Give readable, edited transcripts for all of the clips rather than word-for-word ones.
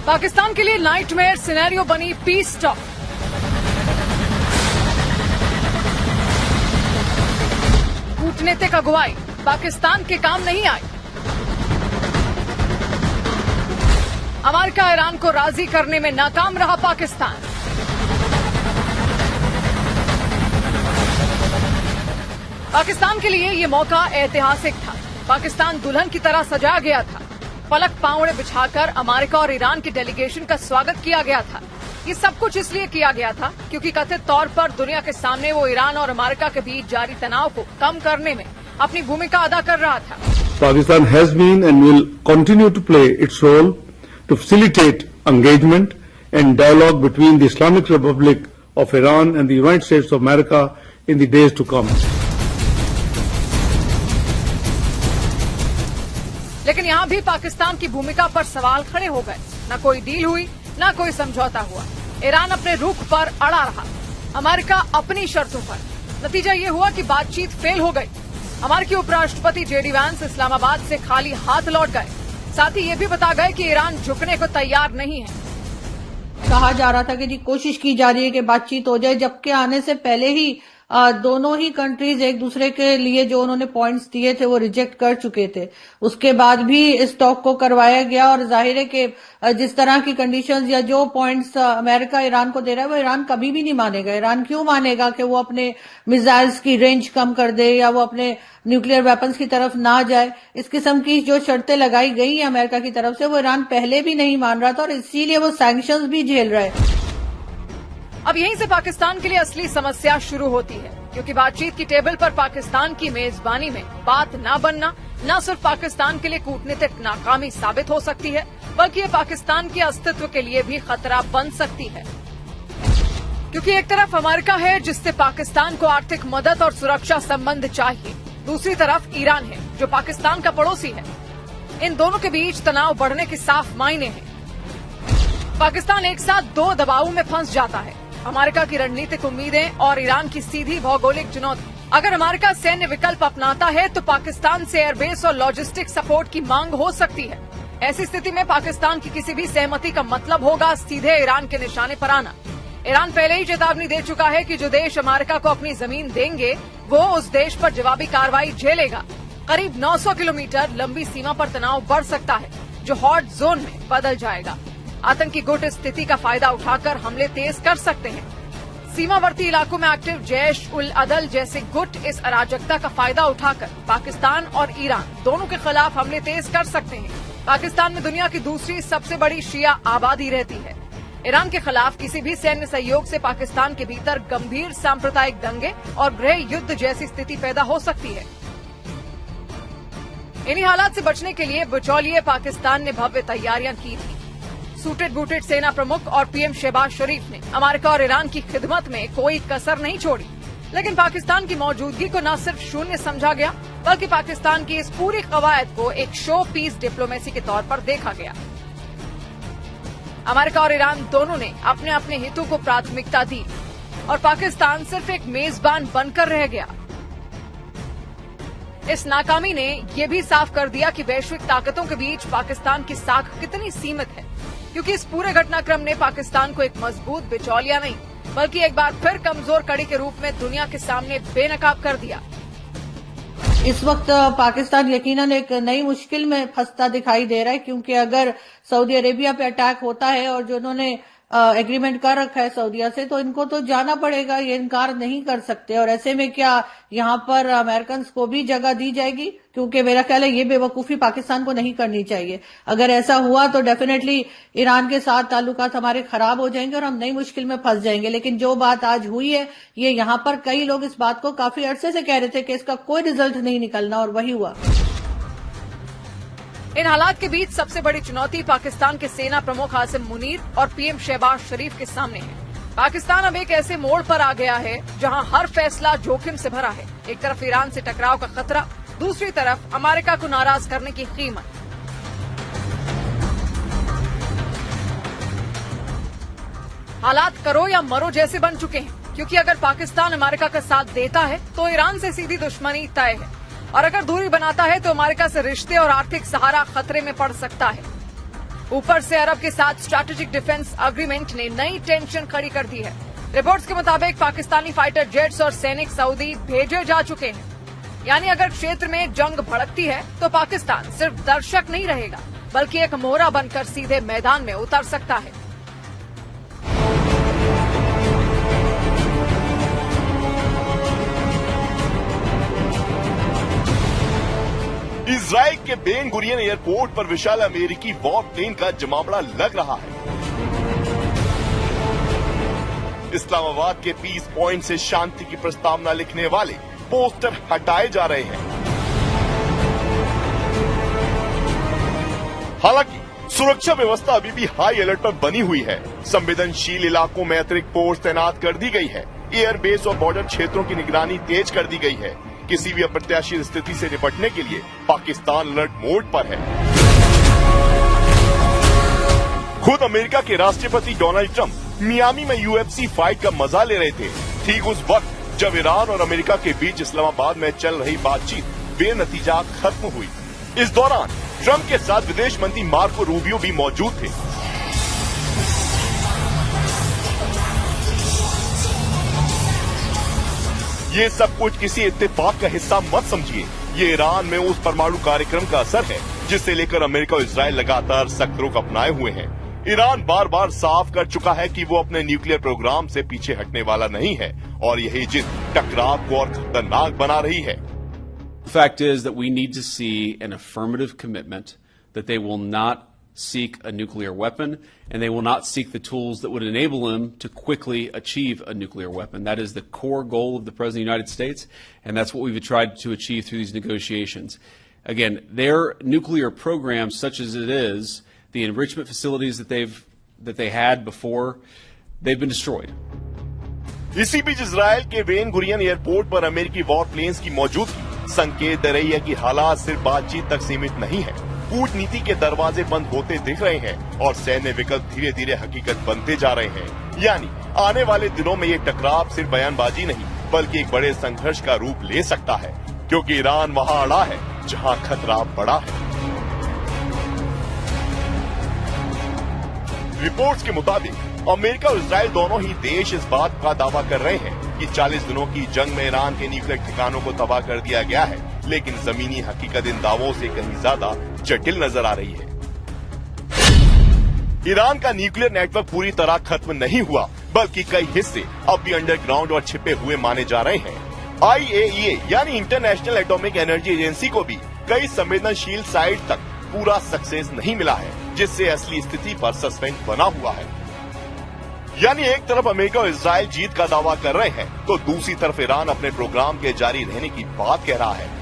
पाकिस्तान के लिए nightmare scenario बनी पीस टॉक। कूटनीतिक अगुवाई पाकिस्तान के काम नहीं आई। अमेरिका ईरान को राजी करने में नाकाम रहा पाकिस्तान। पाकिस्तान के लिए ये मौका ऐतिहासिक था। पाकिस्तान दुल्हन की तरह सजाया गया था। पलक पांवड़े बिछाकर अमेरिका और ईरान की डेलीगेशन का स्वागत किया गया था। ये सब कुछ इसलिए किया गया था क्योंकि कथित तौर पर दुनिया के सामने वो ईरान और अमेरिका के बीच जारी तनाव को कम करने में अपनी भूमिका अदा कर रहा था। Pakistan has been and will continue to play its role to facilitate engagement and dialogue between the Islamic Republic of Iran and the United States of America in the days to come. लेकिन यहाँ भी पाकिस्तान की भूमिका पर सवाल खड़े हो गए। न कोई डील हुई, न कोई समझौता हुआ। ईरान अपने रुख पर अड़ा रहा, अमेरिका अपनी शर्तों पर। नतीजा ये हुआ कि बातचीत फेल हो गई। अमेरिकी उपराष्ट्रपति जेडी वैंस इस्लामाबाद से खाली हाथ लौट गए। साथ ही ये भी बता गए कि ईरान झुकने को तैयार नहीं है। कहा जा रहा था कि जी कोशिश की जा रही है कि बातचीत हो जाए, जबकि आने से पहले ही दोनों ही कंट्रीज एक दूसरे के लिए जो उन्होंने पॉइंट्स दिए थे वो रिजेक्ट कर चुके थे। उसके बाद भी इस टॉक को करवाया गया और जाहिर है कि जिस तरह की कंडीशंस या जो पॉइंट्स अमेरिका ईरान को दे रहा है वो ईरान कभी भी नहीं मानेगा। ईरान क्यों मानेगा कि वो अपने मिसाइल्स की रेंज कम कर दे या वो अपने न्यूक्लियर वेपन्स की तरफ ना जाए। इस किस्म की जो शर्तें लगाई गई हैं अमेरिका की तरफ से वो ईरान पहले भी नहीं मान रहा था और इसीलिए वो सैंक्शंस भी झेल रहा है। अब यहीं से पाकिस्तान के लिए असली समस्या शुरू होती है, क्योंकि बातचीत की टेबल पर पाकिस्तान की मेजबानी में बात न बनना न सिर्फ पाकिस्तान के लिए कूटनीतिक नाकामी साबित हो सकती है, बल्कि ये पाकिस्तान के अस्तित्व के लिए भी खतरा बन सकती है। क्योंकि एक तरफ अमेरिका है जिससे पाकिस्तान को आर्थिक मदद और सुरक्षा संबंध चाहिए, दूसरी तरफ ईरान है जो पाकिस्तान का पड़ोसी है। इन दोनों के बीच तनाव बढ़ने के साफ मायने हैं। पाकिस्तान एक साथ दो दबावों में फंस जाता है, अमेरिका की रणनीतिक उम्मीदें और ईरान की सीधी भौगोलिक चुनौती। अगर अमेरिका सैन्य विकल्प अपनाता है तो पाकिस्तान से एयरबेस और लॉजिस्टिक सपोर्ट की मांग हो सकती है। ऐसी स्थिति में पाकिस्तान की किसी भी सहमति का मतलब होगा सीधे ईरान के निशाने पर आना। ईरान पहले ही चेतावनी दे चुका है कि जो देश अमेरिका को अपनी जमीन देंगे वो उस देश पर जवाबी कार्रवाई झेलेगा। करीब 900 किलोमीटर लंबी सीमा पर तनाव बढ़ सकता है, जो हॉट जोन में बदल जाएगा। आतंकी गुट इस स्थिति का फायदा उठाकर हमले तेज कर सकते हैं। सीमावर्ती इलाकों में एक्टिव जैश उल अदल जैसे गुट इस अराजकता का फायदा उठाकर पाकिस्तान और ईरान दोनों के खिलाफ हमले तेज कर सकते हैं। पाकिस्तान में दुनिया की दूसरी सबसे बड़ी शिया आबादी रहती है। ईरान के खिलाफ किसी भी सैन्य सहयोग से पाकिस्तान के भीतर गंभीर सांप्रदायिक दंगे और गृह युद्ध जैसी स्थिति पैदा हो सकती है। इन्हीं हालात से बचने के लिए बिचौलिए पाकिस्तान ने भव्य तैयारियां की थी। सूटेड बूटेड सेना प्रमुख और पीएम शहबाज शरीफ ने अमेरिका और ईरान की खिदमत में कोई कसर नहीं छोड़ी। लेकिन पाकिस्तान की मौजूदगी को न सिर्फ शून्य समझा गया, बल्कि पाकिस्तान की इस पूरी कवायद को एक शो पीस डिप्लोमेसी के तौर पर देखा गया। अमेरिका और ईरान दोनों ने अपने अपने हितों को प्राथमिकता दी और पाकिस्तान सिर्फ एक मेजबान बनकर रह गया। इस नाकामी ने यह भी साफ कर दिया कि वैश्विक ताकतों के बीच पाकिस्तान की साख कितनी सीमित है, क्योंकि इस पूरे घटनाक्रम ने पाकिस्तान को एक मजबूत बिचौलिया नहीं बल्कि एक बार फिर कमजोर कड़ी के रूप में दुनिया के सामने बेनकाब कर दिया। इस वक्त पाकिस्तान यकीनन एक नई मुश्किल में फंसता दिखाई दे रहा है, क्योंकि अगर सऊदी अरेबिया पे अटैक होता है और जो उन्होंने एग्रीमेंट कर रखा है सऊदीया से, तो इनको तो जाना पड़ेगा, ये इनकार नहीं कर सकते। और ऐसे में क्या यहाँ पर अमेरिकन को भी जगह दी जाएगी? क्योंकि मेरा ख्याल है ये बेवकूफी पाकिस्तान को नहीं करनी चाहिए। अगर ऐसा हुआ तो डेफिनेटली ईरान के साथ ताल्लुकात हमारे खराब हो जाएंगे और हम नई मुश्किल में फंस जाएंगे। लेकिन जो बात आज हुई है, ये यहाँ पर कई लोग इस बात को काफी अरसे से कह रहे थे कि इसका कोई रिजल्ट नहीं निकलना, और वही हुआ। इन हालात के बीच सबसे बड़ी चुनौती पाकिस्तान के सेना प्रमुख आसिम मुनीर और पीएम शहबाज शरीफ के सामने है। पाकिस्तान अब एक ऐसे मोड़ पर आ गया है जहां हर फैसला जोखिम से भरा है। एक तरफ ईरान से टकराव का खतरा, दूसरी तरफ अमेरिका को नाराज करने की कीमत। हालात करो या मरो जैसे बन चुके हैं, क्योंकि अगर पाकिस्तान अमेरिका का साथ देता है तो ईरान से सीधी दुश्मनी तय है, और अगर दूरी बनाता है तो अमेरिका से रिश्ते और आर्थिक सहारा खतरे में पड़ सकता है। ऊपर से अरब के साथ स्ट्रैटेजिक डिफेंस एग्रीमेंट ने नई टेंशन खड़ी कर दी है। रिपोर्ट्स के मुताबिक पाकिस्तानी फाइटर जेट्स और सैनिक सऊदी भेजे जा चुके हैं। यानी अगर क्षेत्र में जंग भड़कती है तो पाकिस्तान सिर्फ दर्शक नहीं रहेगा, बल्कि एक मोहरा बनकर सीधे मैदान में उतर सकता है। इजराइल के बेन गुरियन एयरपोर्ट पर विशाल अमेरिकी वॉर प्लेन का जमावड़ा लग रहा है। इस्लामाबाद के पीस पॉइंट से शांति की प्रस्तावना लिखने वाले पोस्टर हटाए जा रहे हैं। हालांकि सुरक्षा व्यवस्था अभी भी हाई अलर्ट पर बनी हुई है। संवेदनशील इलाकों में अतिरिक्त फोर्स तैनात कर दी गई है। एयरबेस और बॉर्डर क्षेत्रों की निगरानी तेज कर दी गई है। किसी भी अप्रत्याशित स्थिति से निपटने के लिए पाकिस्तान अलर्ट मोड पर है। खुद अमेरिका के राष्ट्रपति डोनाल्ड ट्रंप मियामी में UFC फाइट का मजा ले रहे थे। ठीक उस वक्त जब ईरान और अमेरिका के बीच इस्लामाबाद में चल रही बातचीत बेनतीजा खत्म हुई। इस दौरान ट्रंप के साथ विदेश मंत्री मार्को रूबियो भी मौजूद थे। ये सब कुछ किसी इत्तेफाक का हिस्सा मत समझिए। ये ईरान में उस परमाणु कार्यक्रम का असर है जिसे लेकर अमेरिका और इजराइल लगातार सख्त रुख अपनाए हुए हैं। ईरान बार बार साफ कर चुका है कि वो अपने न्यूक्लियर प्रोग्राम से पीछे हटने वाला नहीं है और यही जिद टकराव को और खतरनाक बना रही है। The fact is that we need to see an affirmative commitment that they will not seek a nuclear weapon and they will not seek the tools that would enable them to quickly achieve a nuclear weapon. That is the core goal of the President of the United States, and that's what we've tried to achieve through these negotiations. Again, their nuclear program, such as it is, the enrichment facilities that they had before, they've been destroyed. इसी बीच Israel के Ben Gurion airport पर अमेरिकी war planes की मौजूदगी संकेत दे रही है कि हालात सिर्फ बातचीत तक सीमित नहीं है। कूटनीति के दरवाजे बंद होते दिख रहे हैं और सैन्य विकल्प धीरे धीरे हकीकत बनते जा रहे हैं। यानी आने वाले दिनों में ये टकराव सिर्फ बयानबाजी नहीं बल्कि एक बड़े संघर्ष का रूप ले सकता है, क्योंकि ईरान वहां अड़ा है जहां खतरा बड़ा है। रिपोर्ट्स के मुताबिक अमेरिका और इजराइल दोनों ही देश इस बात का दावा कर रहे हैं कि 40 दिनों की जंग में ईरान के न्यूक्लियर ठिकानों को तबाह कर दिया गया है, लेकिन जमीनी हकीकत इन दावों से कहीं ज्यादा जटिल नजर आ रही है। ईरान का न्यूक्लियर नेटवर्क पूरी तरह खत्म नहीं हुआ, बल्कि कई हिस्से अब भी अंडरग्राउंड और छिपे हुए माने जा रहे हैं। IAEA यानी इंटरनेशनल एटॉमिक एनर्जी एजेंसी को भी कई संवेदनशील साइट तक पूरा सक्सेस नहीं मिला है, जिससे असली स्थिति पर सस्पेंस बना हुआ है। यानी एक तरफ अमेरिका और इजराइल जीत का दावा कर रहे हैं तो दूसरी तरफ ईरान अपने प्रोग्राम के जारी रहने की बात कह रहा है।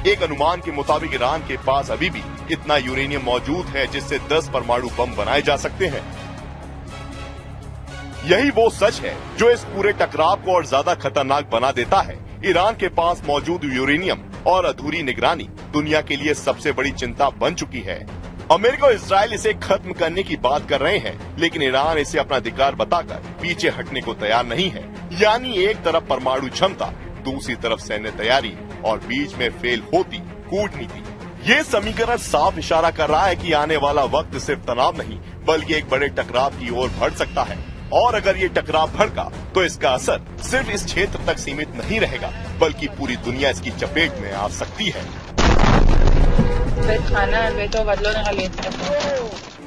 एक अनुमान के मुताबिक ईरान के पास अभी भी इतना यूरेनियम मौजूद है जिससे 10 परमाणु बम बनाए जा सकते हैं। यही वो सच है जो इस पूरे टकराव को और ज्यादा खतरनाक बना देता है। ईरान के पास मौजूद यूरेनियम और अधूरी निगरानी दुनिया के लिए सबसे बड़ी चिंता बन चुकी है। अमेरिका और इजराइल इसे खत्म करने की बात कर रहे हैं, लेकिन ईरान इसे अपना अधिकार बताकर पीछे हटने को तैयार नहीं है। यानी एक तरफ परमाणु क्षमता, दूसरी तरफ सैन्य तैयारी और बीच में फेल होती कूटनीति। ये समीकरण साफ इशारा कर रहा है कि आने वाला वक्त सिर्फ तनाव नहीं बल्कि एक बड़े टकराव की ओर बढ़ सकता है। और अगर ये टकराव भड़का तो इसका असर सिर्फ इस क्षेत्र तक सीमित नहीं रहेगा बल्कि पूरी दुनिया इसकी चपेट में आ सकती है।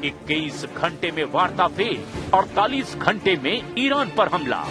21 घंटे में वार्ता फेल, 48 घंटे में ईरान पर हमला।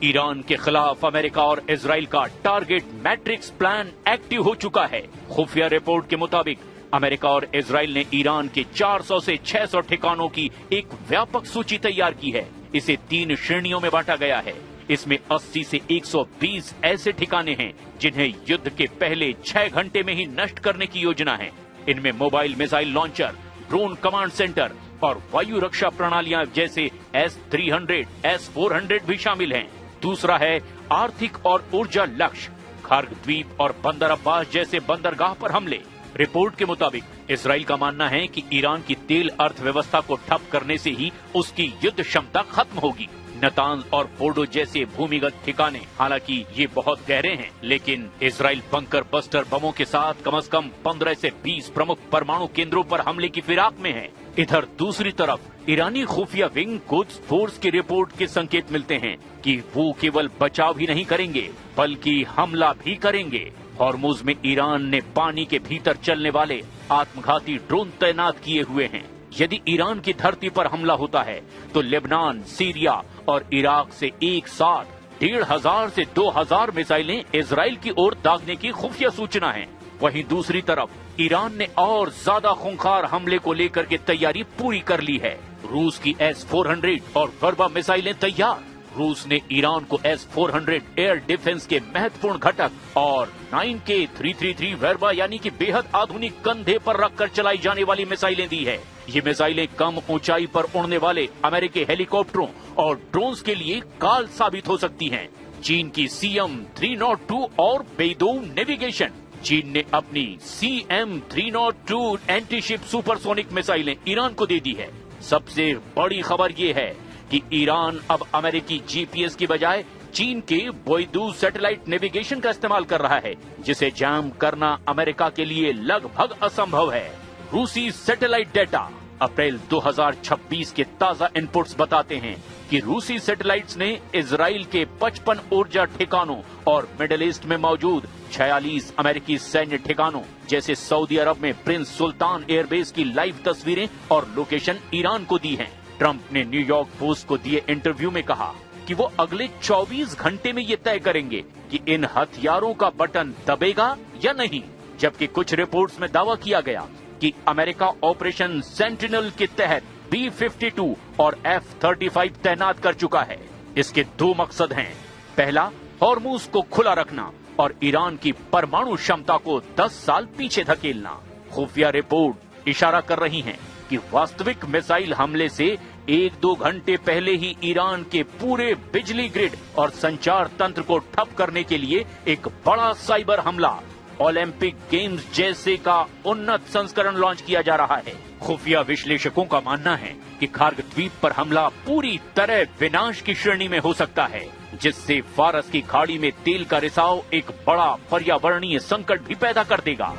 ईरान के खिलाफ अमेरिका और इजराइल का टारगेट मैट्रिक्स प्लान एक्टिव हो चुका है। खुफिया रिपोर्ट के मुताबिक अमेरिका और इजराइल ने ईरान के 400 से 600 ठिकानों की एक व्यापक सूची तैयार की है। इसे 3 श्रेणियों में बांटा गया है। इसमें 80 से 120 ऐसे ठिकाने हैं जिन्हें युद्ध के पहले 6 घंटे में ही नष्ट करने की योजना है। इनमें mobile missile launcher, drone command centre और वायु रक्षा प्रणालियां जैसे S-300, S-400 भी शामिल हैं। दूसरा है आर्थिक और ऊर्जा लक्ष्य, खार्ग द्वीप और बंदर अब्बास जैसे बंदरगाह पर हमले। रिपोर्ट के मुताबिक इजराइल का मानना है कि ईरान की तेल अर्थव्यवस्था को ठप करने से ही उसकी युद्ध क्षमता खत्म होगी, नतांज और फोर्डो जैसे भूमिगत ठिकाने। हालांकि ये बहुत गहरे हैं, लेकिन इजराइल बंकर बस्टर बमों के साथ कम से कम 15 से 20 प्रमुख परमाणु केंद्रों पर हमले की फिराक में है। इधर दूसरी तरफ ईरानी खुफिया विंग कुद्स फोर्स की रिपोर्ट के संकेत मिलते हैं कि वो केवल बचाव ही नहीं करेंगे बल्कि हमला भी करेंगे। हॉर्मुज में ईरान ने पानी के भीतर चलने वाले आत्मघाती ड्रोन तैनात किए हुए हैं। यदि ईरान की धरती पर हमला होता है तो लेबनान, सीरिया और इराक से एक साथ 1,500 से 2,000 मिसाइलें इजराइल की ओर दागने की खुफिया सूचना है। वहीं दूसरी तरफ ईरान ने और ज्यादा खूंखार हमले को लेकर के तैयारी पूरी कर ली है। रूस की S-400 और वर्बा मिसाइलें तैयार। रूस ने ईरान को S-400 एयर डिफेंस के महत्वपूर्ण घटक और 9K-333 वर्बा यानी कि बेहद आधुनिक कंधे पर रखकर चलाई जाने वाली मिसाइलें दी है। ये मिसाइलें कम ऊंचाई पर उड़ने वाले अमेरिकी हेलीकॉप्टरों और ड्रोन्स के लिए काल साबित हो सकती हैं। चीन की CM-302 और बेइदोउ नेविगेशन। चीन ने अपनी CM-302 एंटीशिप सुपरसोनिक मिसाइलें ईरान को दे दी है। सबसे बड़ी खबर ये है कि ईरान अब अमेरिकी GPS की बजाय चीन के बेइदोउ सैटेलाइट नेविगेशन का इस्तेमाल कर रहा है, जिसे जैम करना अमेरिका के लिए लगभग असंभव है। रूसी सैटेलाइट डेटा अप्रैल 2026 के ताजा इनपुट्स बताते हैं कि रूसी सैटेलाइट्स ने इजराइल के 55 ऊर्जा ठिकानों और मिडिल ईस्ट में मौजूद 46 अमेरिकी सैन्य ठिकानों जैसे सऊदी अरब में प्रिंस सुल्तान एयरबेस की लाइव तस्वीरें और लोकेशन ईरान को दी हैं। ट्रंप ने न्यूयॉर्क पोस्ट को दिए इंटरव्यू में कहा कि वो अगले 24 घंटे में ये तय करेंगे कि इन हथियारों का बटन दबेगा या नहीं। जबकि कुछ रिपोर्ट्स में दावा किया गया कि अमेरिका ऑपरेशन सेंटिनल के तहत B-52 और F-35 तैनात कर चुका है। इसके दो मकसद हैं। पहला, हॉर्मुज को खुला रखना और ईरान की परमाणु क्षमता को 10 साल पीछे धकेलना। खुफिया रिपोर्ट इशारा कर रही हैं कि वास्तविक मिसाइल हमले से 1-2 घंटे पहले ही ईरान के पूरे बिजली ग्रिड और संचार तंत्र को ठप करने के लिए एक बड़ा साइबर हमला, ओलंपिक गेम्स जैसे का उन्नत संस्करण लॉन्च किया जा रहा है। खुफिया विश्लेषकों का मानना है कि खार्ग द्वीप पर हमला पूरी तरह विनाश की श्रेणी में हो सकता है, जिससे फारस की खाड़ी में तेल का रिसाव एक बड़ा पर्यावरणीय संकट भी पैदा कर देगा।